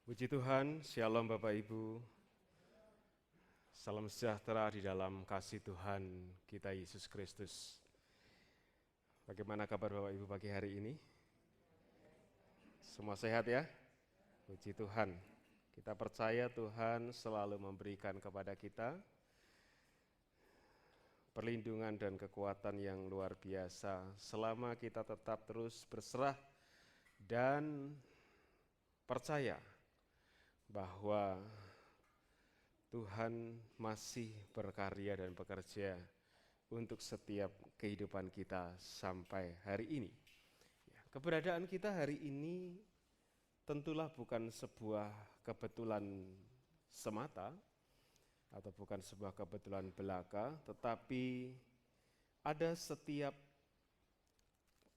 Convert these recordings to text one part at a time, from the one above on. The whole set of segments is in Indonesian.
Puji Tuhan, Shalom Bapak Ibu. Salam sejahtera di dalam kasih Tuhan kita Yesus Kristus. Bagaimana kabar Bapak Ibu pagi hari ini? Semua sehat ya? Puji Tuhan. Kita percaya Tuhan selalu memberikan kepada kita perlindungan dan kekuatan yang luar biasa selama kita tetap terus berserah dan percaya bahwa Tuhan masih berkarya dan bekerja untuk setiap kehidupan kita sampai hari ini. Keberadaan kita hari ini tentulah bukan sebuah kebetulan semata atau bukan sebuah kebetulan belaka, tetapi ada setiap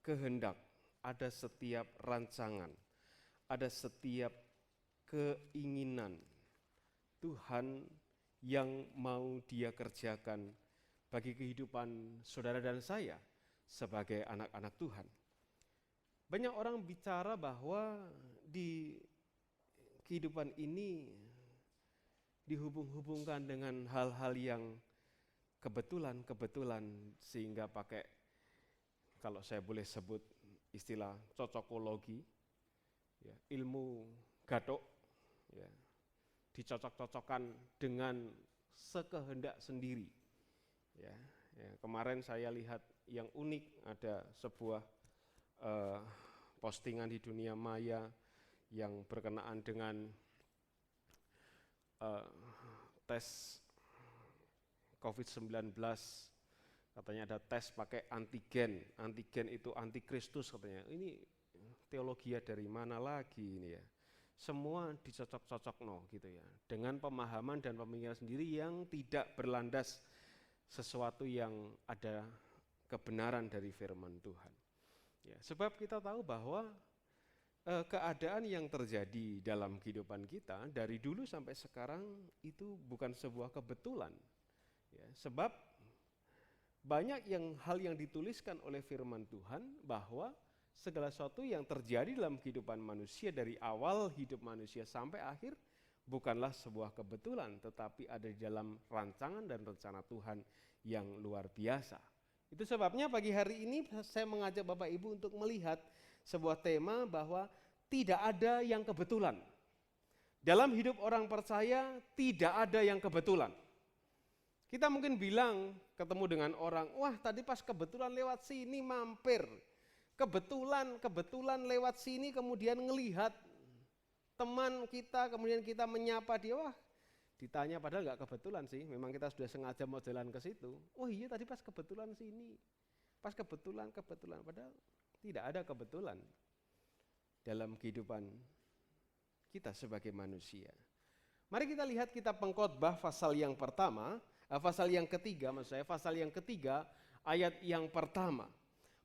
kehendak, ada setiap rancangan, ada setiap keinginan Tuhan yang mau Dia kerjakan bagi kehidupan saudara dan saya sebagai anak-anak Tuhan. Banyak orang bicara bahwa di kehidupan ini dihubung-hubungkan dengan hal-hal yang kebetulan sehingga pakai, kalau saya boleh sebut istilah cocokologi, ya, ilmu gadok, ya, dicocok-cocokkan dengan sekehendak sendiri. Ya, kemarin saya lihat yang unik, ada sebuah postingan di dunia maya yang berkenaan dengan tes COVID-19. Katanya ada tes pakai antigen itu antikristus katanya. Ini teologi dari mana lagi ini ya? Semua dicocok-cocok gitu ya, dengan pemahaman dan pemikiran sendiri yang tidak berlandas sesuatu yang ada kebenaran dari firman Tuhan. Ya, sebab kita tahu bahwa keadaan yang terjadi dalam kehidupan kita dari dulu sampai sekarang itu bukan sebuah kebetulan. Ya, sebab banyak hal yang dituliskan oleh firman Tuhan bahwa segala sesuatu yang terjadi dalam kehidupan manusia dari awal hidup manusia sampai akhir bukanlah sebuah kebetulan, tetapi ada di dalam rancangan dan rencana Tuhan yang luar biasa. Itu sebabnya pagi hari ini saya mengajak Bapak Ibu untuk melihat sebuah tema bahwa tidak ada yang kebetulan. Dalam hidup orang percaya tidak ada yang kebetulan. Kita mungkin bilang ketemu dengan orang, wah tadi pas kebetulan lewat sini mampir. Kebetulan lewat sini kemudian ngelihat teman kita, kemudian kita menyapa dia, wah ditanya padahal nggak kebetulan sih, memang kita sudah sengaja mau jalan ke situ. Oh iya tadi pas kebetulan sini, pas kebetulan, padahal tidak ada kebetulan dalam kehidupan kita sebagai manusia. Mari kita lihat kitab Pengkhotbah pasal yang ketiga ayat yang pertama.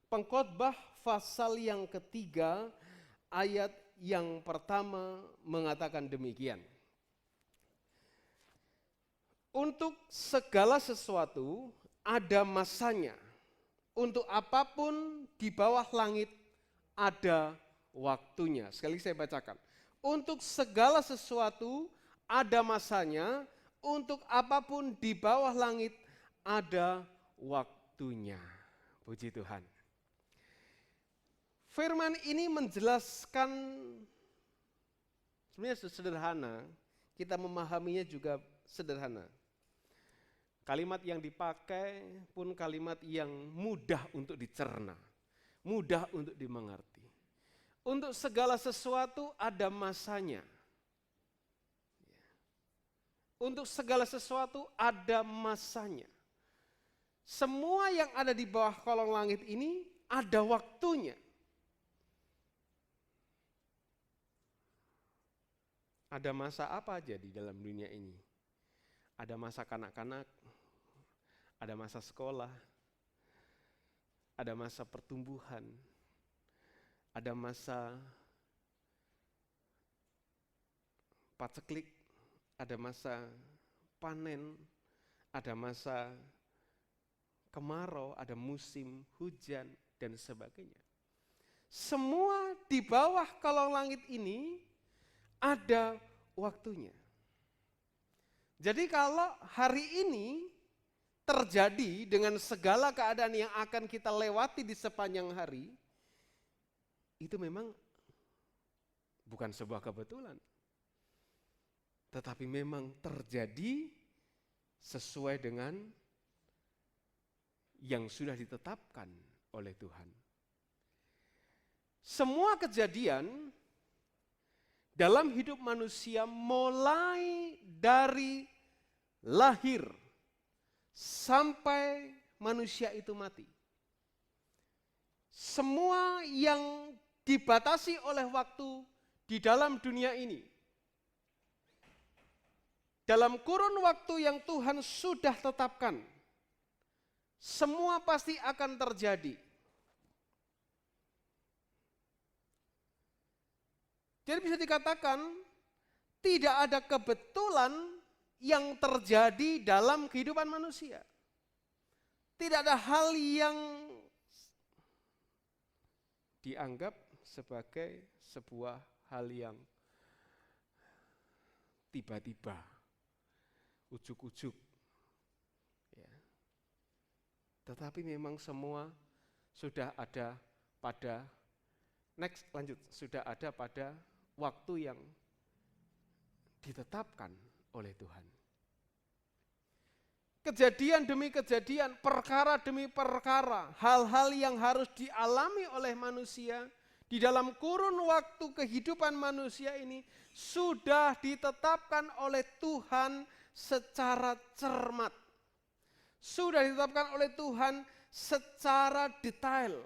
Pengkhotbah pasal yang ketiga ayat yang pertama mengatakan demikian. Untuk segala sesuatu ada masanya, untuk apapun di bawah langit ada waktunya. Sekali lagi saya bacakan. Untuk segala sesuatu ada masanya, untuk apapun di bawah langit ada waktunya. Puji Tuhan. Firman ini menjelaskan, sebenarnya sederhana, kita memahaminya juga sederhana. Kalimat yang dipakai pun kalimat yang mudah untuk dicerna, mudah untuk dimengerti. Untuk segala sesuatu ada masanya. Untuk segala sesuatu ada masanya. Semua yang ada di bawah kolong langit ini ada waktunya. Ada masa apa aja di dalam dunia ini? Ada masa kanak-kanak, ada masa sekolah, ada masa pertumbuhan, ada masa paceklik, ada masa panen, ada masa kemarau, ada musim hujan, dan sebagainya. Semua di bawah kolong langit ini ada waktunya. Jadi kalau hari ini terjadi dengan segala keadaan yang akan kita lewati di sepanjang hari, itu memang bukan sebuah kebetulan. Tetapi memang terjadi sesuai dengan yang sudah ditetapkan oleh Tuhan. Semua kejadian dalam hidup manusia mulai dari lahir sampai manusia itu mati. Semua yang dibatasi oleh waktu di dalam dunia ini, dalam kurun waktu yang Tuhan sudah tetapkan, semua pasti akan terjadi. Jadi bisa dikatakan tidak ada kebetulan yang terjadi dalam kehidupan manusia. Tidak ada hal yang dianggap sebagai sebuah hal yang tiba-tiba, ujuk-ujuk. Ya. Tetapi memang semua sudah ada pada, sudah ada pada waktu yang ditetapkan oleh Tuhan. Kejadian demi kejadian, perkara demi perkara, hal-hal yang harus dialami oleh manusia di dalam kurun waktu kehidupan manusia ini sudah ditetapkan oleh Tuhan secara cermat. Sudah ditetapkan oleh Tuhan secara detail.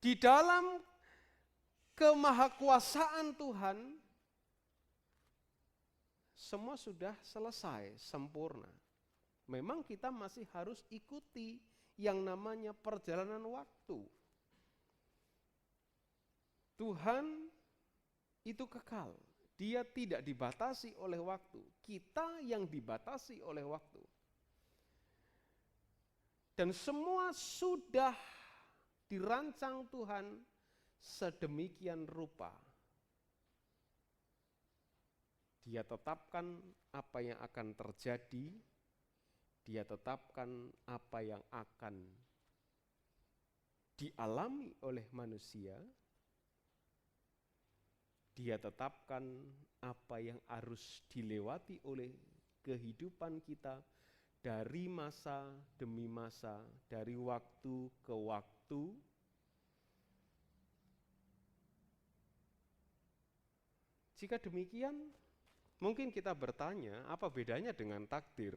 Di dalam kemahakuasaan Tuhan, semua sudah selesai, sempurna. Memang kita masih harus ikuti yang namanya perjalanan waktu. Tuhan itu kekal, Dia tidak dibatasi oleh waktu. Kita yang dibatasi oleh waktu. Dan semua sudah dirancang Tuhan sedemikian rupa. Dia tetapkan apa yang akan terjadi, Dia tetapkan apa yang akan dialami oleh manusia, Dia tetapkan apa yang harus dilewati oleh kehidupan kita dari masa demi masa, dari waktu ke waktu. Jika demikian, mungkin kita bertanya, apa bedanya dengan takdir?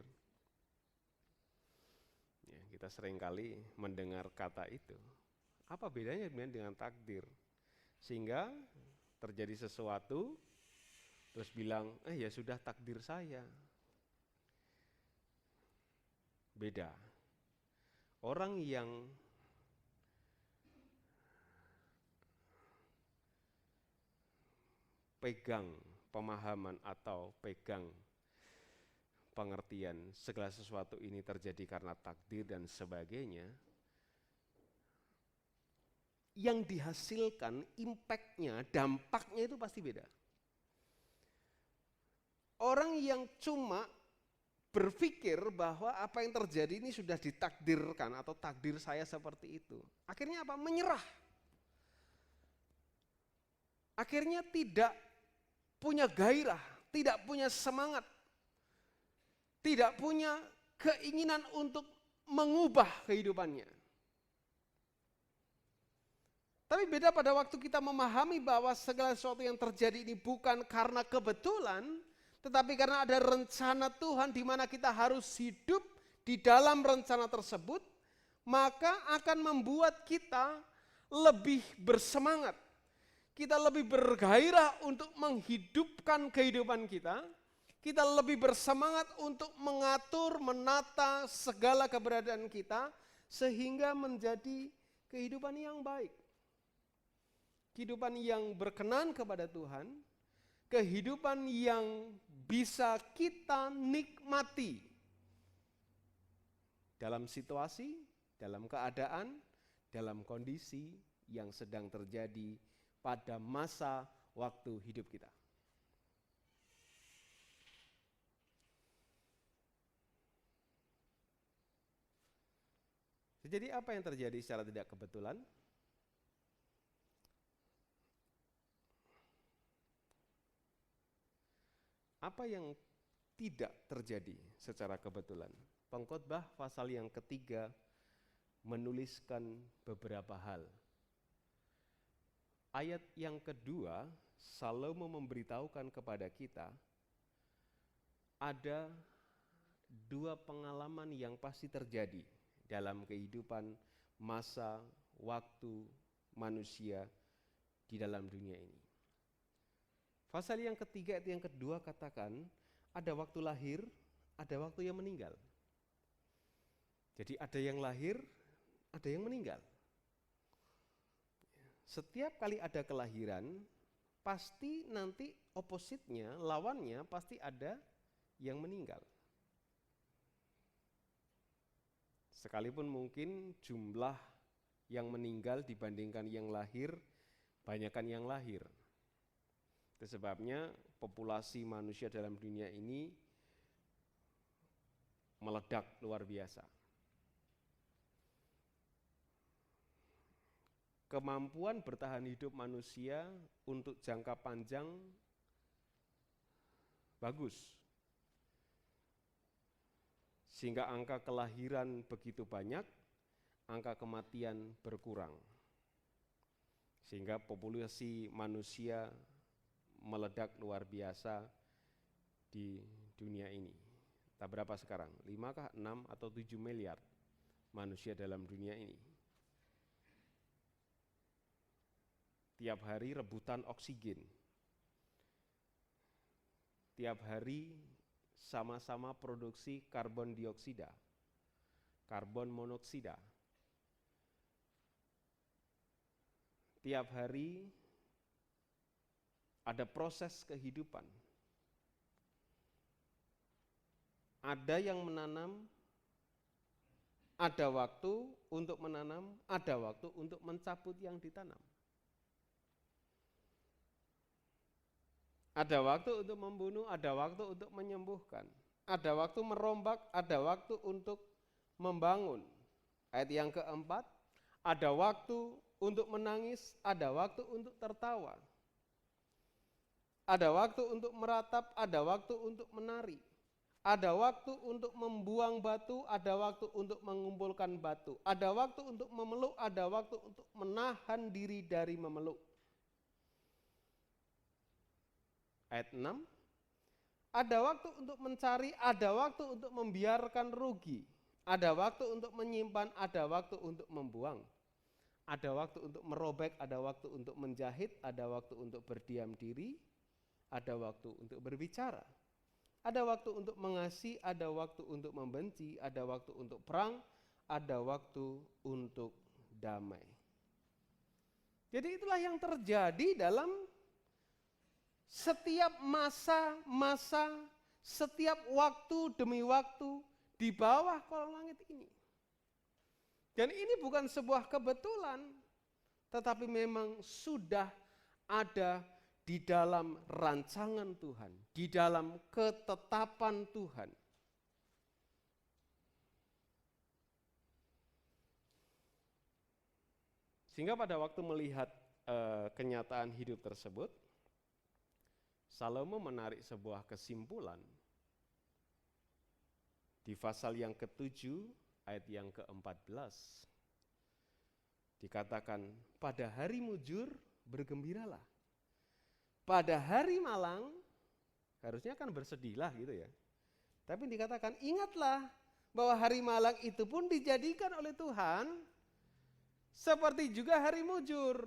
Ya, kita seringkali mendengar kata itu. Apa bedanya dengan takdir? Sehingga terjadi sesuatu, terus bilang, ya sudah takdir saya. Beda. Orang yang pegang pemahaman atau pegang pengertian segala sesuatu ini terjadi karena takdir dan sebagainya, yang dihasilkan impact-nya, dampaknya itu pasti beda. Orang yang cuma berpikir bahwa apa yang terjadi ini sudah ditakdirkan atau takdir saya seperti itu, akhirnya apa? Menyerah. Akhirnya tidak punya gairah, tidak punya semangat, tidak punya keinginan untuk mengubah kehidupannya. Tapi beda pada waktu kita memahami bahwa segala sesuatu yang terjadi ini bukan karena kebetulan, tetapi karena ada rencana Tuhan di mana kita harus hidup di dalam rencana tersebut, maka akan membuat kita lebih bersemangat. Kita lebih bergairah untuk menghidupkan kehidupan kita. Kita lebih bersemangat untuk mengatur, menata segala keberadaan kita sehingga menjadi kehidupan yang baik. Kehidupan yang berkenan kepada Tuhan, kehidupan yang bisa kita nikmati dalam situasi, dalam keadaan, dalam kondisi yang sedang terjadi pada masa waktu hidup kita. Jadi apa yang terjadi secara tidak kebetulan? Apa yang tidak terjadi secara kebetulan? Pengkhotbah pasal yang ketiga menuliskan beberapa hal. Ayat yang kedua, Salomo memberitahukan kepada kita ada dua pengalaman yang pasti terjadi dalam kehidupan masa waktu manusia di dalam dunia ini. Pasal yang ketiga itu yang kedua katakan ada waktu lahir, ada waktu yang meninggal. Jadi ada yang lahir, ada yang meninggal. Setiap kali ada kelahiran, pasti nanti opositnya, lawannya pasti ada yang meninggal. Sekalipun mungkin jumlah yang meninggal dibandingkan yang lahir, banyakkan yang lahir. Itu sebabnya populasi manusia dalam dunia ini meledak luar biasa. Kemampuan bertahan hidup manusia untuk jangka panjang bagus. Sehingga angka kelahiran begitu banyak, angka kematian berkurang. Sehingga populasi manusia meledak luar biasa di dunia ini. Tak berapa sekarang? 5 kah, 6 atau 7 miliar manusia dalam dunia ini. Tiap hari rebutan oksigen. Tiap hari sama-sama produksi karbon dioksida, karbon monoksida. Tiap hari ada proses kehidupan. Ada yang menanam, ada waktu untuk menanam, ada waktu untuk mencabut yang ditanam. Ada waktu untuk membunuh, ada waktu untuk menyembuhkan. Ada waktu merombak, ada waktu untuk membangun. Ayat yang keempat, ada waktu untuk menangis, ada waktu untuk tertawa. Ada waktu untuk meratap, ada waktu untuk menari. Ada waktu untuk membuang batu, ada waktu untuk mengumpulkan batu. Ada waktu untuk memeluk, ada waktu untuk menahan diri dari memeluk. Ayat 6, ada waktu untuk mencari, ada waktu untuk membiarkan rugi. Ada waktu untuk menyimpan, ada waktu untuk membuang. Ada waktu untuk merobek, ada waktu untuk menjahit, ada waktu untuk berdiam diri, ada waktu untuk berbicara. Ada waktu untuk mengasihi, ada waktu untuk membenci, ada waktu untuk perang, ada waktu untuk damai. Jadi itulah yang terjadi dalam setiap masa-masa, setiap waktu demi waktu di bawah kolong langit ini. Dan ini bukan sebuah kebetulan, tetapi memang sudah ada di dalam rancangan Tuhan, di dalam ketetapan Tuhan. Sehingga pada waktu melihat kenyataan hidup tersebut, Salomo menarik sebuah kesimpulan di pasal yang ke-7 ayat yang ke-14. Dikatakan, pada hari mujur bergembiralah. Pada hari malang, harusnya kan bersedihlah gitu ya. Tapi dikatakan, ingatlah bahwa hari malang itu pun dijadikan oleh Tuhan seperti juga hari mujur.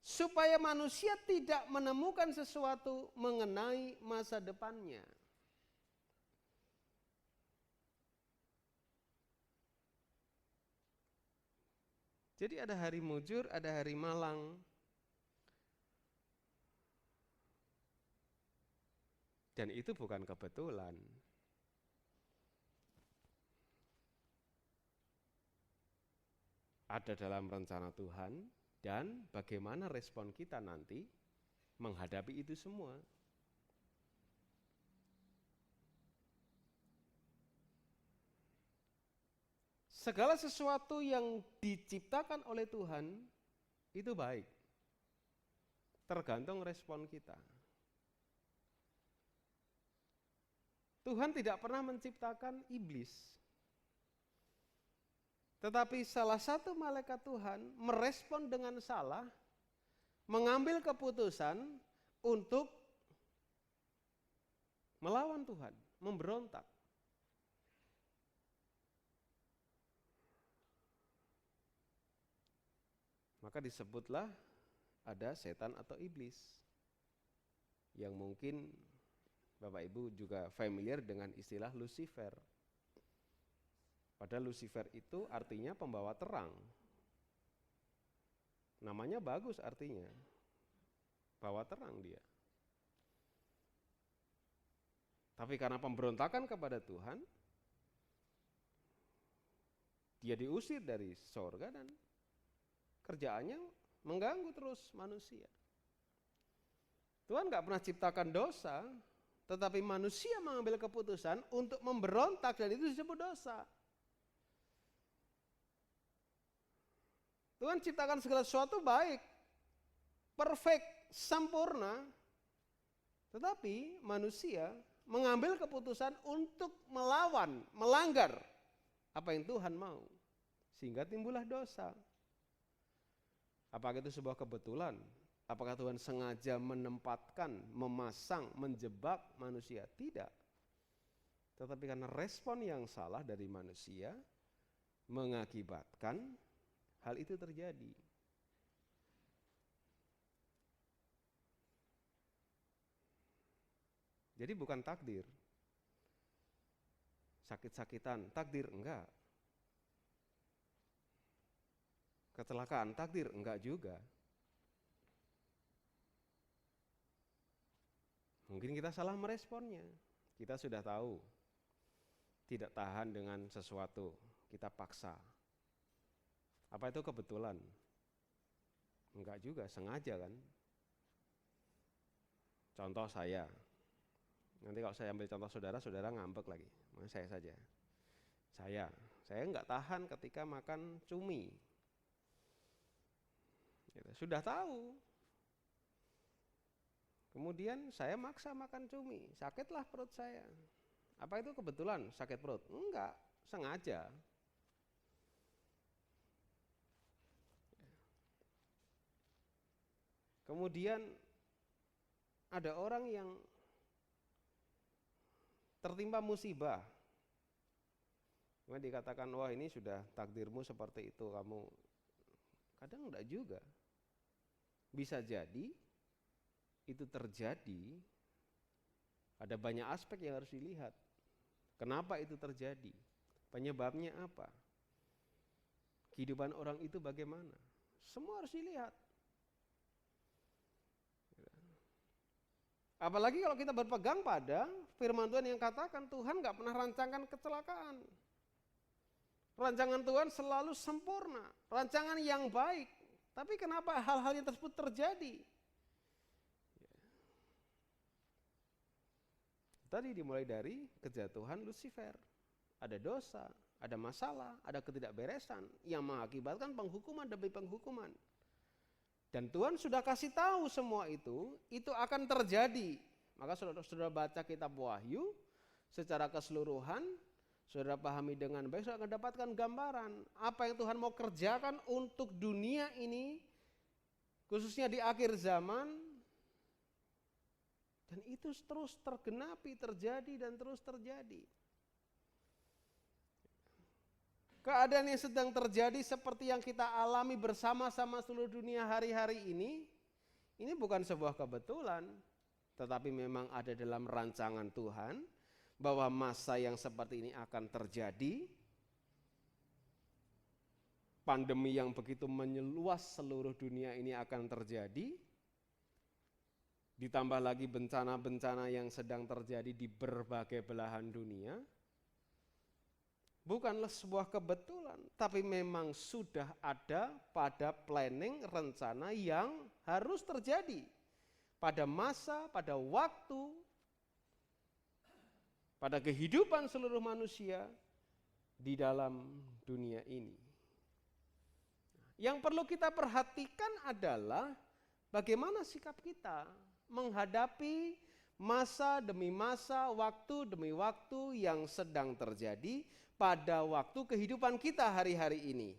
Supaya manusia tidak menemukan sesuatu mengenai masa depannya. Jadi ada hari mujur, ada hari malang. Dan itu bukan kebetulan. ada dalam rencana Tuhan, dan bagaimana respon kita nanti menghadapi itu semua. Segala sesuatu yang diciptakan oleh Tuhan itu baik, tergantung respon kita. Tuhan tidak pernah menciptakan iblis, tetapi salah satu malaikat Tuhan merespon dengan salah, mengambil keputusan untuk melawan Tuhan, memberontak. Maka disebutlah ada setan atau iblis, yang mungkin Bapak Ibu juga familiar dengan istilah Lucifer. Padahal Lucifer itu artinya pembawa terang. Namanya bagus artinya, bawa terang dia. Tapi karena pemberontakan kepada Tuhan, dia diusir dari sorga dan kerjaannya mengganggu terus manusia. Tuhan nggak pernah ciptakan dosa, tetapi manusia mengambil keputusan untuk memberontak dan itu disebut dosa. Tuhan ciptakan segala sesuatu baik, perfect, sempurna, tetapi manusia mengambil keputusan untuk melawan, melanggar apa yang Tuhan mau, sehingga timbullah dosa. Apakah itu sebuah kebetulan? Apakah Tuhan sengaja menempatkan, memasang, menjebak manusia? Tidak. Tetapi karena respon yang salah dari manusia mengakibatkan hal itu terjadi. Jadi bukan takdir. Sakit-sakitan, takdir enggak. Kecelakaan, takdir enggak juga. Mungkin kita salah meresponnya. Kita sudah tahu tidak tahan dengan sesuatu, kita paksa. Apa itu kebetulan? Enggak juga, sengaja kan? Contoh saya. Nanti kalau saya ambil contoh saudara, saudara ngambek lagi. Makanya saya saja. Saya enggak tahan ketika makan cumi. Sudah tahu. Kemudian saya maksa makan cumi, sakitlah perut saya. Apa itu kebetulan sakit perut? Enggak, sengaja. Kemudian ada orang yang tertimpa musibah. Kemudian dikatakan, wah ini sudah takdirmu seperti itu, kamu. Kadang enggak juga. Bisa jadi itu terjadi, ada banyak aspek yang harus dilihat. Kenapa itu terjadi? Penyebabnya apa? Kehidupan orang itu bagaimana? Semua harus dilihat. Apalagi kalau kita berpegang pada firman Tuhan yang katakan Tuhan gak pernah rancangkan kecelakaan. Rancangan Tuhan selalu sempurna, rancangan yang baik. Tapi kenapa hal-hal yang tersebut terjadi? Tadi dimulai dari kejatuhan Lucifer. Ada dosa, ada masalah, ada ketidakberesan yang mengakibatkan penghukuman demi penghukuman. Dan Tuhan sudah kasih tahu semua itu akan terjadi. Maka saudara baca kitab Wahyu secara keseluruhan, saudara pahami dengan baik, saudara akan dapatkan gambaran apa yang Tuhan mau kerjakan untuk dunia ini, khususnya di akhir zaman. Dan itu terus tergenapi, terjadi dan terus terjadi. Keadaan yang sedang terjadi seperti yang kita alami bersama-sama seluruh dunia hari-hari ini bukan sebuah kebetulan, tetapi memang ada dalam rancangan Tuhan bahwa masa yang seperti ini akan terjadi. Pandemi yang begitu menyeluas seluruh dunia ini akan terjadi. Ditambah lagi bencana-bencana yang sedang terjadi di berbagai belahan dunia. bukanlah sebuah kebetulan, tapi memang sudah ada pada planning rencana yang harus terjadi pada masa, pada waktu, pada kehidupan seluruh manusia di dalam dunia ini. Yang perlu kita perhatikan adalah bagaimana sikap kita menghadapi masa demi masa, waktu demi waktu yang sedang terjadi pada waktu kehidupan kita hari-hari ini.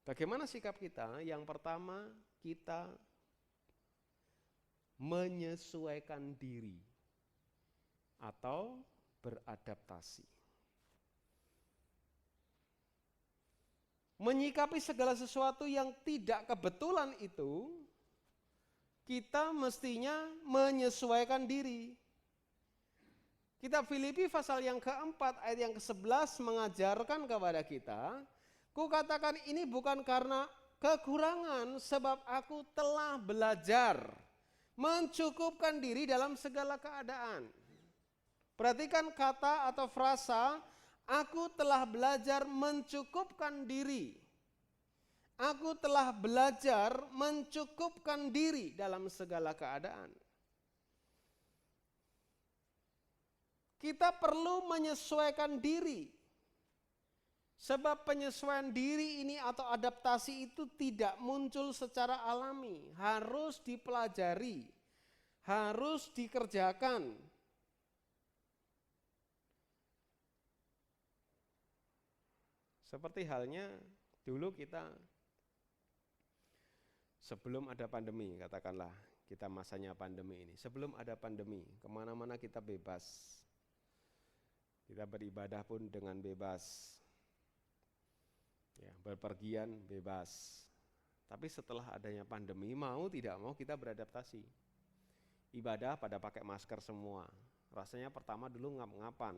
Bagaimana sikap kita? Yang pertama, kita menyesuaikan diri atau beradaptasi. Menyikapi segala sesuatu yang tidak kebetulan itu, kita mestinya menyesuaikan diri. Kitab Filipi pasal yang keempat ayat yang ke-11 mengajarkan kepada kita, kukatakan ini bukan karena kekurangan, sebab aku telah belajar mencukupkan diri dalam segala keadaan. Perhatikan kata atau frasa, aku telah belajar mencukupkan diri. Aku telah belajar mencukupkan diri dalam segala keadaan. Kita perlu menyesuaikan diri. Sebab penyesuaian diri ini atau adaptasi itu tidak muncul secara alami. Harus dipelajari, harus dikerjakan. Seperti halnya dulu kita sebelum ada pandemi, katakanlah kita masanya pandemi ini. Sebelum ada pandemi, kemana-mana kita bebas. Kita beribadah pun dengan bebas. Ya, berpergian bebas. Tapi setelah adanya pandemi, mau tidak mau kita beradaptasi. Ibadah pada pakai masker semua. Rasanya pertama dulu ngap-ngapan.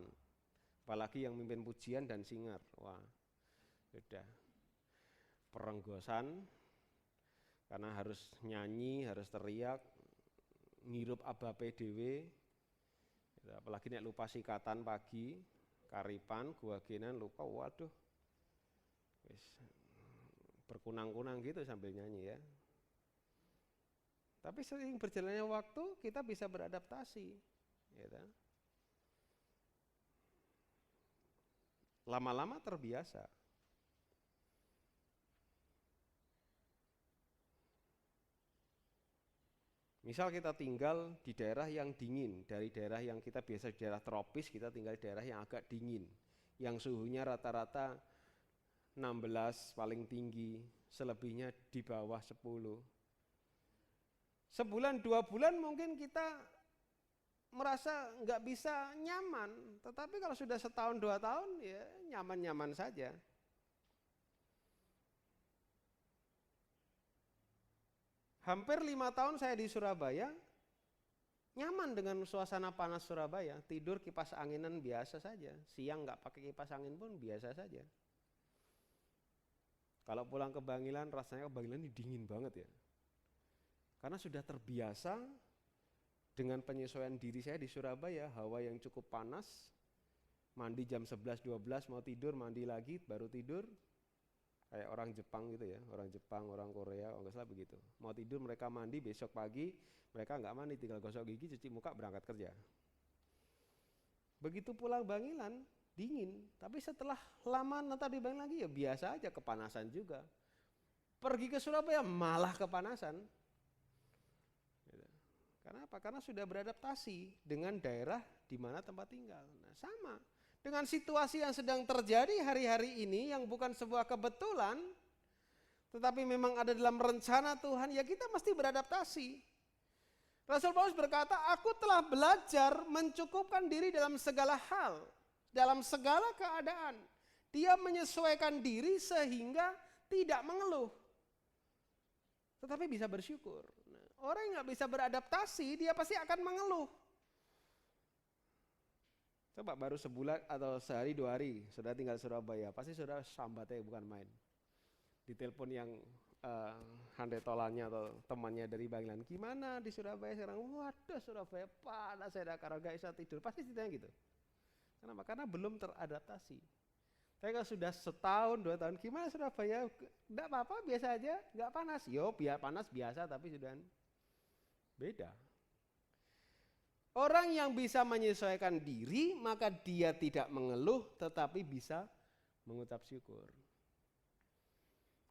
Apalagi yang mimpin pujian dan singer. Wah, beda. Perenggosan, karena harus nyanyi, harus teriak, ngirup abape dhewe. Apalagi nek lupa sikatan pagi, karipan, guagenan lupa, waduh. Wis berkunang-kunang gitu sambil nyanyi ya. Tapi sering berjalannya waktu kita bisa beradaptasi, gitu. Lama-lama terbiasa. Misal kita tinggal di daerah yang dingin, dari daerah yang kita biasa di daerah tropis, kita tinggal di daerah yang agak dingin, yang suhunya rata-rata 16 paling tinggi, selebihnya di bawah 10. Sebulan 2 bulan mungkin kita merasa nggak bisa nyaman, tetapi kalau sudah setahun 2 tahun ya nyaman-nyaman saja. Hampir 5 tahun saya di Surabaya, nyaman dengan suasana panas Surabaya, tidur kipas anginan biasa saja, siang nggak pakai kipas angin pun biasa saja. Kalau pulang ke Bangilan, rasanya ke Bangilan ini dingin banget ya. Karena sudah terbiasa dengan penyesuaian diri saya di Surabaya, hawa yang cukup panas, mandi jam 11-12 mau tidur, mandi lagi baru tidur. Kayak orang Jepang gitu ya, orang Jepang, orang Korea, nggak salah begitu. Mau tidur mereka mandi, besok pagi mereka nggak mandi, tinggal gosok gigi, cuci muka, berangkat kerja. Begitu pulang Bangilan, dingin. Tapi setelah lama nanti di Bangilan lagi ya biasa aja, kepanasan juga. Pergi ke Surabaya malah kepanasan. Karena apa? Karena sudah beradaptasi dengan daerah di mana tempat tinggal. Nah, sama. Dengan situasi yang sedang terjadi hari-hari ini yang bukan sebuah kebetulan, tetapi memang ada dalam rencana Tuhan, ya kita mesti beradaptasi. Rasul Paulus berkata, aku telah belajar mencukupkan diri dalam segala hal, dalam segala keadaan. Dia menyesuaikan diri sehingga tidak mengeluh, tetapi bisa bersyukur. Nah, orang yang gak bisa beradaptasi, dia pasti akan mengeluh. Coba baru sebulan atau sehari 2 hari sudah tinggal Surabaya, pasti sudah sambatnya bukan main. Ditelepon yang handetolannya atau temannya dari Bangladesh, gimana di Surabaya sekarang? Waduh, Surabaya panas, saya kalau nggak bisa tidur, pasti ditanya gitu. Kenapa? Karena belum teradaptasi. Tapi kalau sudah setahun, 2 tahun, gimana Surabaya? Nggak apa-apa, biasa aja, nggak panas. Yo, biar panas biasa, tapi sudah beda. Orang yang bisa menyesuaikan diri, maka dia tidak mengeluh, tetapi bisa mengucap syukur.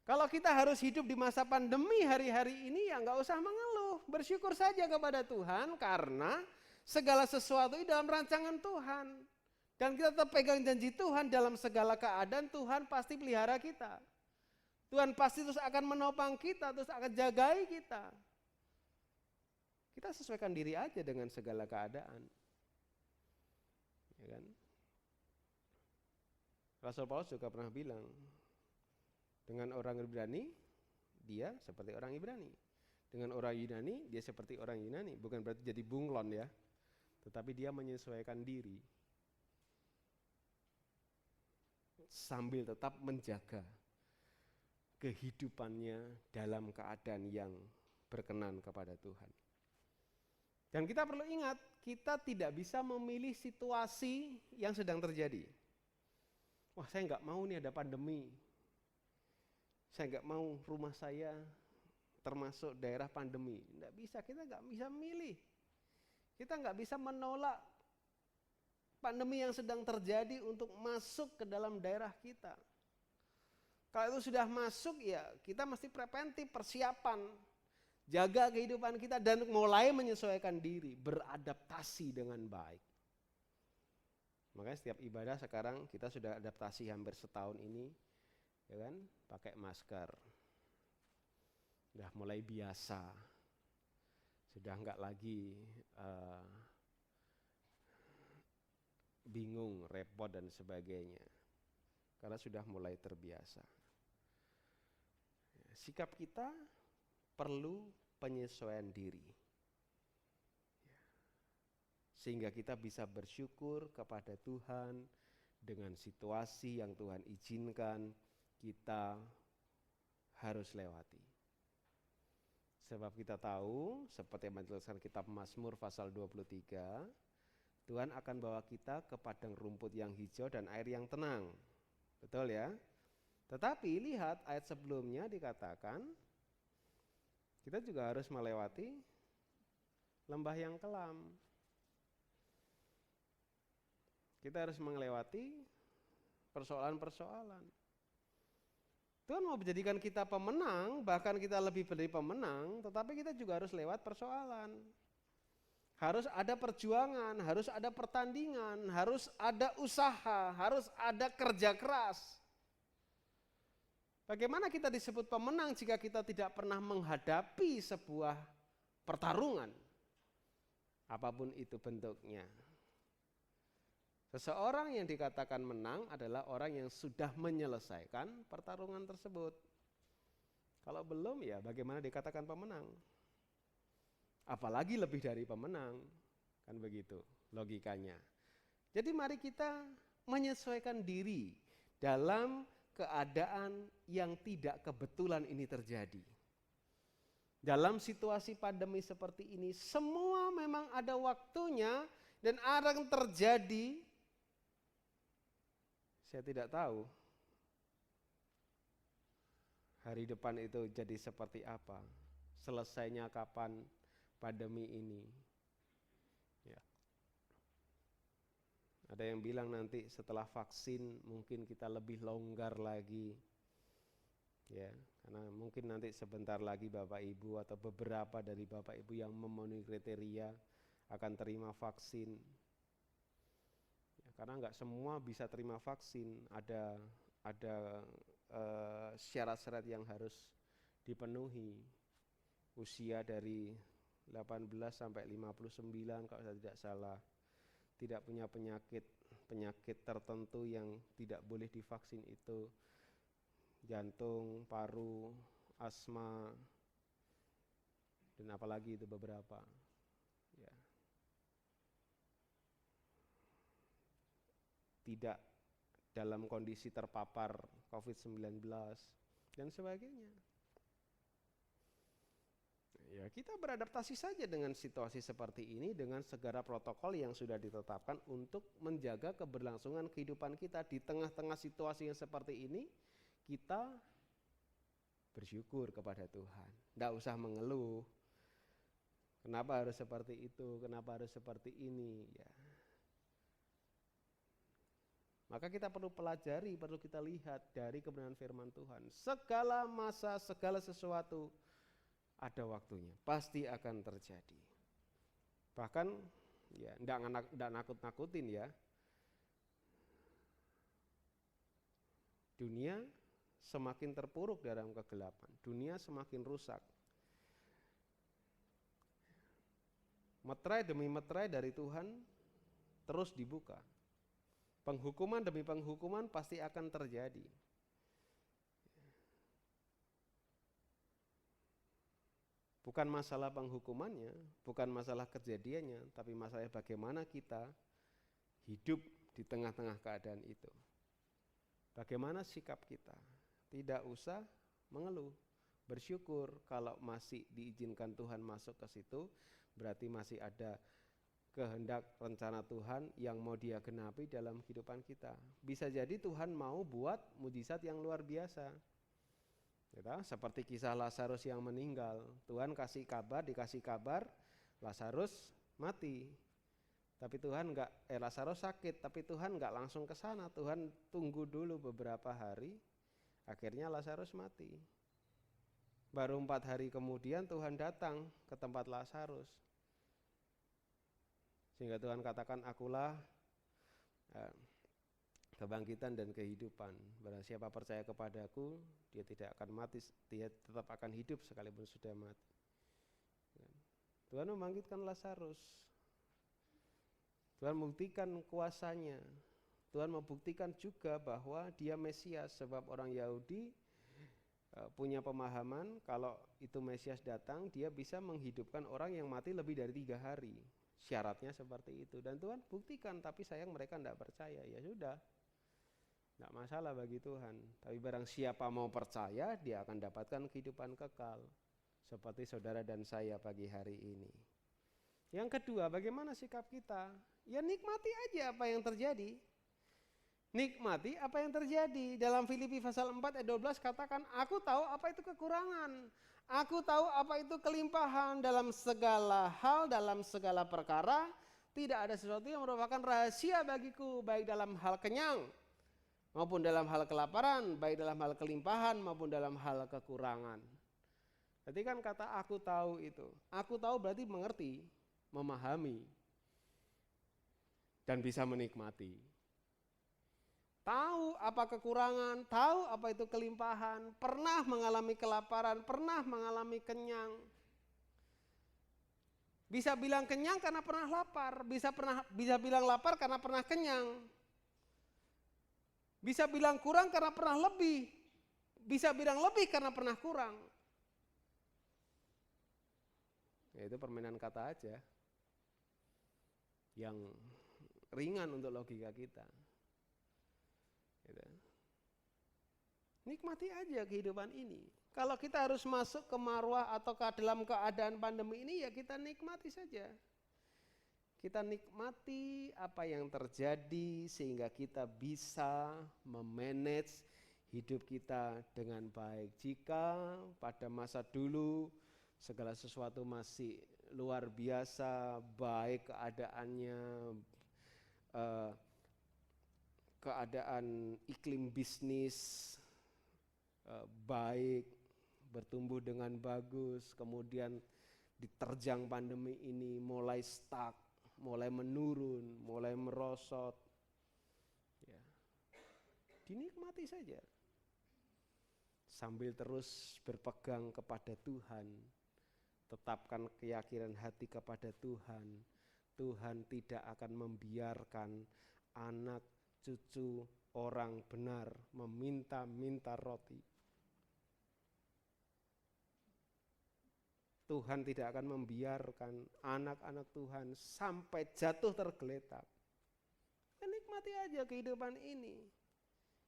Kalau kita harus hidup di masa pandemi hari-hari ini, ya nggak usah mengeluh, bersyukur saja kepada Tuhan karena segala sesuatu itu dalam rancangan Tuhan. Dan kita tetap pegang janji Tuhan dalam segala keadaan, Tuhan pasti pelihara kita. Tuhan pasti terus akan menopang kita, terus akan jagai kita. Kita sesuaikan diri aja dengan segala keadaan. Ya kan? Rasul Paulus juga pernah bilang, dengan orang Ibrani, dia seperti orang Ibrani. Dengan orang Yunani, dia seperti orang Yunani. Bukan berarti jadi bunglon ya, tetapi dia menyesuaikan diri. Sambil tetap menjaga kehidupannya dalam keadaan yang berkenan kepada Tuhan. Dan kita perlu ingat, kita tidak bisa memilih situasi yang sedang terjadi. Wah, saya nggak mau nih ada pandemi. Saya nggak mau rumah saya termasuk daerah pandemi. Nggak bisa, kita nggak bisa memilih. Kita nggak bisa menolak pandemi yang sedang terjadi untuk masuk ke dalam daerah kita. Kalau itu sudah masuk, ya kita mesti preventif, persiapan, jaga kehidupan kita dan mulai menyesuaikan diri, beradaptasi dengan baik. Makanya setiap ibadah sekarang kita sudah adaptasi hampir setahun ini, ya kan, pakai masker, sudah mulai biasa, sudah enggak lagi bingung, repot dan sebagainya, karena sudah mulai terbiasa. Sikap kita perlu penyesuaian diri, sehingga kita bisa bersyukur kepada Tuhan dengan situasi yang Tuhan izinkan kita harus lewati. Sebab kita tahu, seperti yang dijelaskan kitab Mazmur pasal 23, Tuhan akan bawa kita ke padang rumput yang hijau dan air yang tenang. Betul ya? Tetapi lihat ayat sebelumnya dikatakan, kita juga harus melewati lembah yang kelam. Kita harus melewati persoalan-persoalan. Tuhan mau menjadikan kita pemenang, bahkan kita lebih dari pemenang, tetapi kita juga harus lewat persoalan. Harus ada perjuangan, harus ada pertandingan, harus ada usaha, harus ada kerja keras. Bagaimana kita disebut pemenang jika kita tidak pernah menghadapi sebuah pertarungan, apapun itu bentuknya. Seseorang yang dikatakan menang adalah orang yang sudah menyelesaikan pertarungan tersebut. Kalau belum, ya bagaimana dikatakan pemenang? Apalagi lebih dari pemenang, kan begitu logikanya. Jadi mari kita menyesuaikan diri dalam keadaan yang tidak kebetulan ini terjadi. Dalam situasi pandemi seperti ini, semua memang ada waktunya dan akan terjadi. Saya tidak tahu hari depan itu jadi seperti apa, selesainya kapan pandemi ini. Ya. Ada yang bilang nanti setelah vaksin mungkin kita lebih longgar lagi, ya, karena mungkin nanti sebentar lagi Bapak Ibu atau beberapa dari Bapak Ibu yang memenuhi kriteria akan terima vaksin. Ya, karena nggak semua bisa terima vaksin, ada syarat-syarat yang harus dipenuhi. Usia dari 18 sampai 59 kalau saya tidak salah. Tidak punya penyakit tertentu yang tidak boleh divaksin itu, jantung, paru, asma, dan apalagi itu beberapa. Ya. Tidak dalam kondisi terpapar COVID-19 dan sebagainya. Ya, kita beradaptasi saja dengan situasi seperti ini dengan segala protokol yang sudah ditetapkan untuk menjaga keberlangsungan kehidupan kita di tengah-tengah situasi yang seperti ini. Kita bersyukur kepada Tuhan, tidak usah mengeluh. Kenapa harus seperti itu? Kenapa harus seperti ini? Ya. Maka kita perlu pelajari, perlu kita lihat dari kebenaran firman Tuhan. Segala masa, segala sesuatu ada waktunya, pasti akan terjadi. Bahkan ya enggak nakut-nakutin ya. Dunia semakin terpuruk dalam kegelapan, dunia semakin rusak. Meterai demi meterai dari Tuhan terus dibuka. Penghukuman demi penghukuman pasti akan terjadi. Bukan masalah penghukumannya, bukan masalah kejadiannya, tapi masalah bagaimana kita hidup di tengah-tengah keadaan itu. Bagaimana sikap kita? Tidak usah mengeluh, bersyukur. Kalau masih diizinkan Tuhan masuk ke situ, berarti masih ada kehendak rencana Tuhan yang mau Dia genapi dalam kehidupan kita. Bisa jadi Tuhan mau buat mujizat yang luar biasa. Seperti kisah Lazarus yang meninggal, Tuhan dikasih kabar Lazarus mati. Tapi Tuhan Lazarus sakit, tapi Tuhan enggak langsung ke sana. Tuhan tunggu dulu beberapa hari, akhirnya Lazarus mati. Baru 4 hari kemudian Tuhan datang ke tempat Lazarus. Sehingga Tuhan katakan, akulah kebangkitan dan kehidupan. Barang siapa percaya kepadaku, dia tidak akan mati, dia tetap akan hidup sekalipun sudah mati. Tuhan membangkitkan Lazarus. Tuhan membuktikan kuasanya. Tuhan membuktikan juga bahwa dia Mesias, sebab orang Yahudi punya pemahaman kalau itu Mesias datang, dia bisa menghidupkan orang yang mati lebih dari 3 hari. Syaratnya seperti itu. Dan Tuhan buktikan, tapi sayang mereka tidak percaya. Ya sudah, tidak masalah bagi Tuhan. Tapi barang siapa mau percaya, dia akan dapatkan kehidupan kekal. Seperti saudara dan saya pagi hari ini. Yang kedua, bagaimana sikap kita? Ya nikmati aja apa yang terjadi. Nikmati apa yang terjadi. Dalam Filipi pasal 4 ayat 12 katakan, aku tahu apa itu kekurangan. Aku tahu apa itu kelimpahan dalam segala hal, dalam segala perkara. Tidak ada sesuatu yang merupakan rahasia bagiku, baik dalam hal kenyang maupun dalam hal kelaparan, baik dalam hal kelimpahan maupun dalam hal kekurangan. Jadi kan kata aku tahu itu. Aku tahu berarti mengerti, memahami, dan bisa menikmati. Tahu apa kekurangan, tahu apa itu kelimpahan, pernah mengalami kelaparan, pernah mengalami kenyang. Bisa bilang kenyang karena pernah lapar, bisa bilang lapar karena pernah kenyang. Bisa bilang kurang karena pernah lebih, bisa bilang lebih karena pernah kurang. Ya, itu permainan kata aja yang ringan untuk logika kita. Gitu. Nikmati aja kehidupan ini. Kalau kita harus masuk ke marwah atau dalam keadaan pandemi ini, ya kita nikmati saja. Kita nikmati apa yang terjadi sehingga kita bisa memanage hidup kita dengan baik. Jika pada masa dulu segala sesuatu masih luar biasa, baik keadaannya, keadaan iklim bisnis baik, bertumbuh dengan bagus, kemudian diterjang pandemi ini mulai stuck, mulai menurun, mulai merosot, ya, dinikmati saja sambil terus berpegang kepada Tuhan. Tetapkan keyakinan hati kepada Tuhan. Tuhan tidak akan membiarkan anak cucu orang benar meminta-minta roti. Tuhan tidak akan membiarkan anak-anak Tuhan sampai jatuh tergeletak. Nikmati aja kehidupan ini.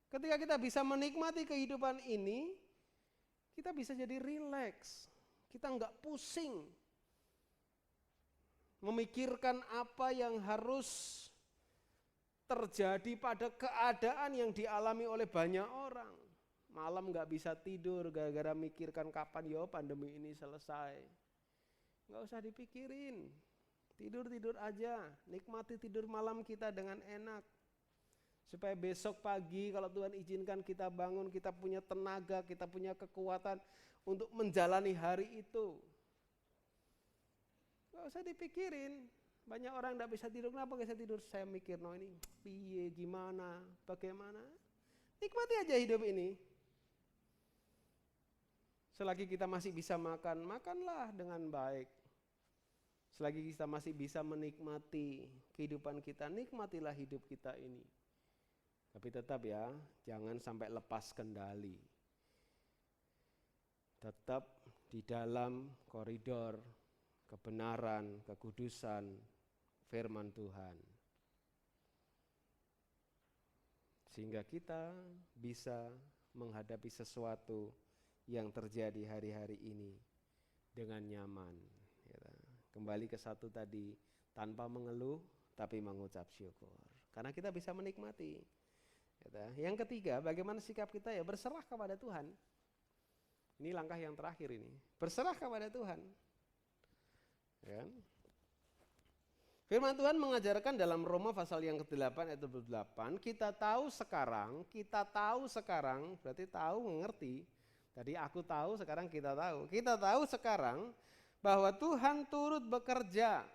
Ketika kita bisa menikmati kehidupan ini, kita bisa jadi rileks. Kita nggak pusing memikirkan apa yang harus terjadi pada keadaan yang dialami oleh banyak orang. Malam nggak bisa tidur gara-gara mikirkan kapan ya pandemi ini selesai. Nggak usah dipikirin, tidur-tidur aja, nikmati tidur malam kita dengan enak. Supaya besok pagi kalau Tuhan izinkan kita bangun, kita punya tenaga, kita punya kekuatan untuk menjalani hari itu. Nggak usah dipikirin. Banyak orang nggak bisa tidur, kenapa nggak bisa tidur? Saya mikir, no ini piye, gimana, bagaimana. Nikmati aja hidup ini. Selagi kita masih bisa makan, makanlah dengan baik. Selagi kita masih bisa menikmati kehidupan kita, nikmatilah hidup kita ini. Tapi tetap ya, jangan sampai lepas kendali. Tetap di dalam koridor kebenaran, kekudusan, firman Tuhan. Sehingga kita bisa menghadapi sesuatu yang terjadi hari-hari ini dengan nyaman. Kembali ke satu tadi, tanpa mengeluh tapi mengucap syukur. Karena kita bisa menikmati. Yang ketiga, bagaimana sikap kita ya? Berserah kepada Tuhan. Ini langkah yang terakhir ini. Berserah kepada Tuhan. Ya. Firman Tuhan mengajarkan dalam Roma pasal yang ke-8 ayat 28, kita tahu sekarang, berarti tahu mengerti. Tadi aku tahu, sekarang kita tahu. Kita tahu sekarang bahwa Tuhan turut bekerja.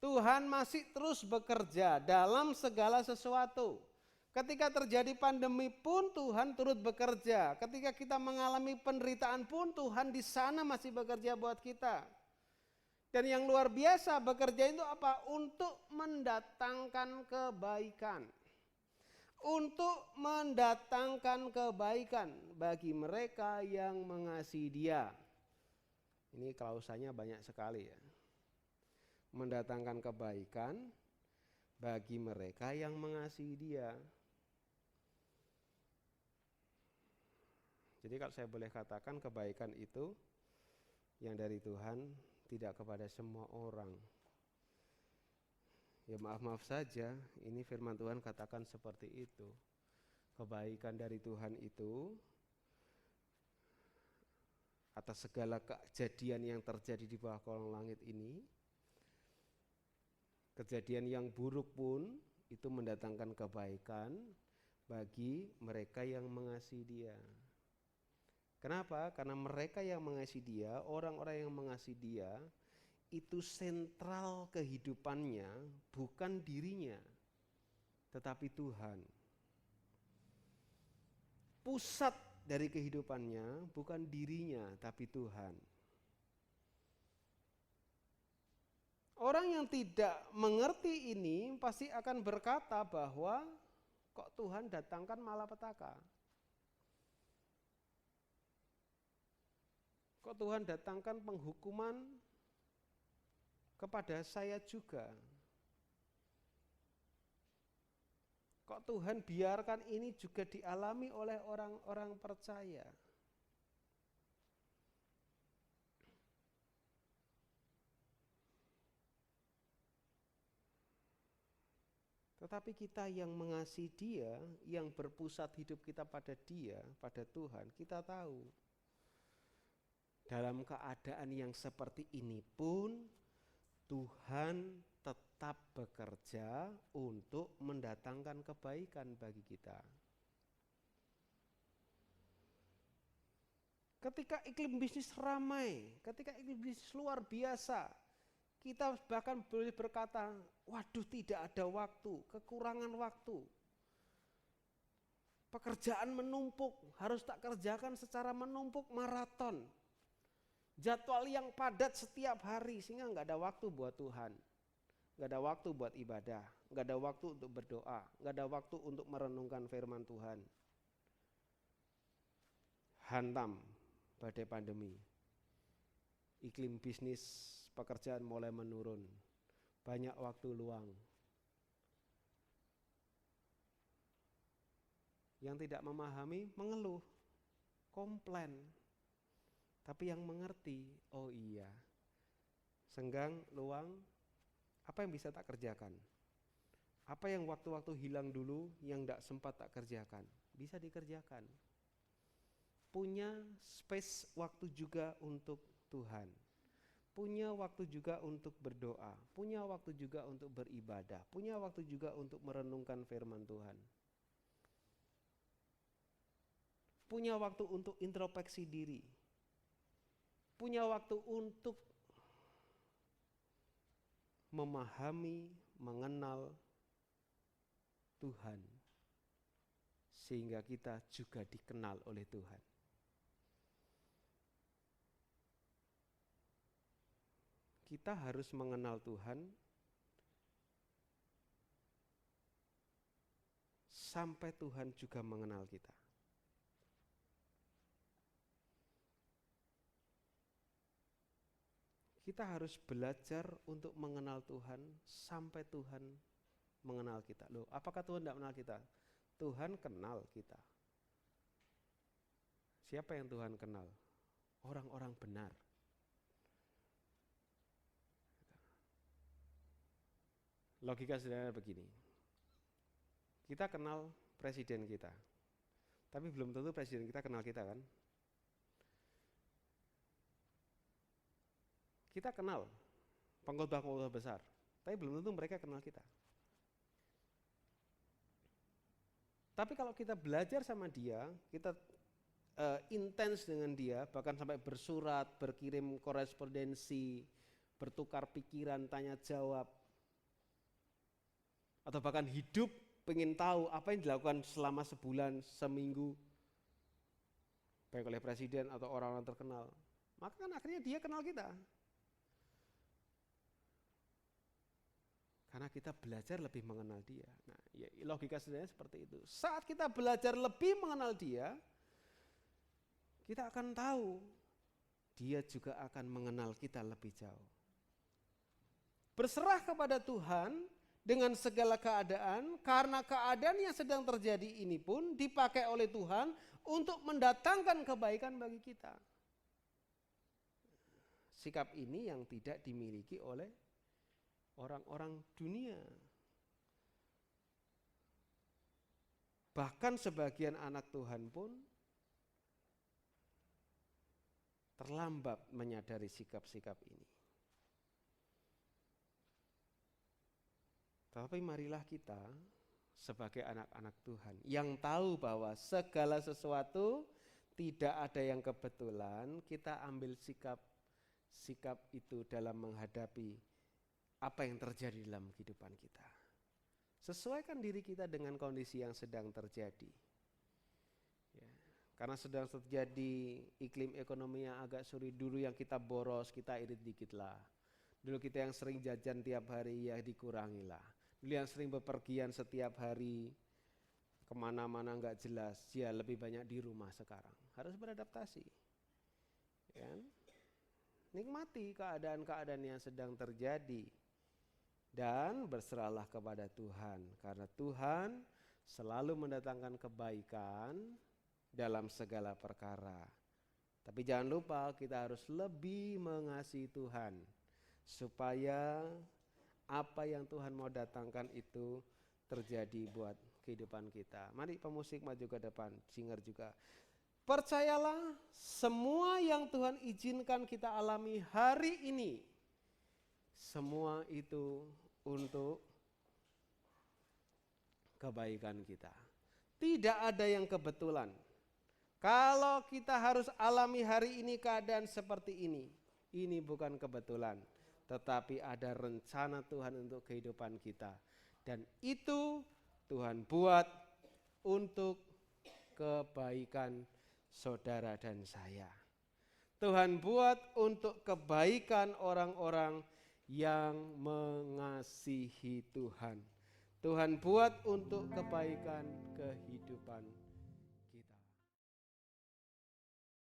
Tuhan masih terus bekerja dalam segala sesuatu. Ketika terjadi pandemi pun Tuhan turut bekerja. Ketika kita mengalami penderitaan pun Tuhan di sana masih bekerja buat kita. Dan yang luar biasa, bekerja itu apa? Untuk mendatangkan kebaikan. Untuk mendatangkan kebaikan bagi mereka yang mengasihi Dia. Ini klausanya banyak sekali ya. Mendatangkan kebaikan bagi mereka yang mengasihi Dia. Jadi kalau saya boleh katakan, kebaikan itu yang dari Tuhan tidak kepada semua orang. Ya maaf saja, ini firman Tuhan katakan seperti itu. Kebaikan dari Tuhan itu atas segala kejadian yang terjadi di bawah kolong langit ini, kejadian yang buruk pun itu mendatangkan kebaikan bagi mereka yang mengasihi Dia. Kenapa? Karena mereka yang mengasihi Dia, orang-orang yang mengasihi Dia, itu sentral kehidupannya bukan dirinya, tetapi Tuhan. Pusat dari kehidupannya bukan dirinya, tapi Tuhan. Orang yang tidak mengerti ini pasti akan berkata bahwa kok Tuhan datangkan malapetaka. Kok Tuhan datangkan penghukuman kepada saya juga. Kok Tuhan biarkan ini juga dialami oleh orang-orang percaya. Tetapi kita yang mengasihi Dia, yang berpusat hidup kita pada Dia, pada Tuhan, kita tahu. Dalam keadaan yang seperti ini pun, Tuhan tetap bekerja untuk mendatangkan kebaikan bagi kita. Ketika iklim bisnis ramai, ketika iklim bisnis luar biasa, kita bahkan boleh berkata, waduh tidak ada waktu, kekurangan waktu. Pekerjaan menumpuk, harus tak kerjakan secara menumpuk, maraton. Jadwal yang padat setiap hari sehingga nggak ada waktu buat Tuhan, nggak ada waktu buat ibadah, nggak ada waktu untuk berdoa, nggak ada waktu untuk merenungkan firman Tuhan. Hantam badai pandemi, iklim bisnis pekerjaan mulai menurun, banyak waktu luang. Yang tidak memahami mengeluh, komplain. Tapi yang mengerti, oh iya, senggang, luang, apa yang bisa tak kerjakan? Apa yang waktu-waktu hilang dulu yang tidak sempat tak kerjakan? Bisa dikerjakan. Punya space waktu juga untuk Tuhan. Punya waktu juga untuk berdoa. Punya waktu juga untuk beribadah. Punya waktu juga untuk merenungkan firman Tuhan. Punya waktu untuk introspeksi diri. Punya waktu untuk memahami, mengenal Tuhan, sehingga kita juga dikenal oleh Tuhan. Kita harus mengenal Tuhan sampai Tuhan juga mengenal kita. Kita harus belajar untuk mengenal Tuhan sampai Tuhan mengenal kita. Loh, apakah Tuhan tidak mengenal kita? Tuhan kenal kita. Siapa yang Tuhan kenal? Orang-orang benar. Logika sederhana begini. Kita kenal presiden kita. Tapi belum tentu presiden kita kenal kita kan? Kita kenal pengkhotbah-pengkhotbah besar, tapi belum tentu mereka kenal kita. Tapi kalau kita belajar sama dia, kita intens dengan dia, bahkan sampai bersurat, berkirim korespondensi, bertukar pikiran, tanya jawab, atau bahkan hidup pengen tahu apa yang dilakukan selama sebulan, seminggu, baik oleh presiden atau orang-orang terkenal, maka kan akhirnya dia kenal kita. Karena kita belajar lebih mengenal dia. Nah, ya, logika sederhana seperti itu. Saat kita belajar lebih mengenal dia, kita akan tahu dia juga akan mengenal kita lebih jauh. Berserah kepada Tuhan dengan segala keadaan, karena keadaan yang sedang terjadi ini pun dipakai oleh Tuhan untuk mendatangkan kebaikan bagi kita. Sikap ini yang tidak dimiliki oleh orang-orang dunia. Bahkan sebagian anak Tuhan pun terlambat menyadari sikap-sikap ini. Tapi marilah kita sebagai anak-anak Tuhan yang tahu bahwa segala sesuatu tidak ada yang kebetulan, kita ambil sikap itu dalam menghadapi apa yang terjadi dalam kehidupan kita. Sesuaikan diri kita dengan kondisi yang sedang terjadi. Ya, karena sedang terjadi iklim ekonomi yang agak sulit, dulu yang kita boros, kita irit dikit lah. Dulu kita yang sering jajan tiap hari, ya dikurangilah. Dulu yang sering bepergian setiap hari, kemana-mana nggak jelas, ya lebih banyak di rumah sekarang. Harus beradaptasi. Ya. Nikmati keadaan-keadaan yang sedang terjadi. Dan berserahlah kepada Tuhan, karena Tuhan selalu mendatangkan kebaikan dalam segala perkara. Tapi jangan lupa kita harus lebih mengasihi Tuhan, supaya apa yang Tuhan mau datangkan itu terjadi buat kehidupan kita. Mari pemusik maju ke depan, singer juga. Percayalah, semua yang Tuhan izinkan kita alami hari ini, semua itu untuk kebaikan kita. Tidak ada yang kebetulan. Kalau kita harus alami hari ini keadaan seperti ini bukan kebetulan, tetapi ada rencana Tuhan untuk kehidupan kita. Dan itu Tuhan buat untuk kebaikan saudara dan saya. Tuhan buat untuk kebaikan orang-orang yang mengasihi Tuhan. Tuhan buat untuk kebaikan kehidupan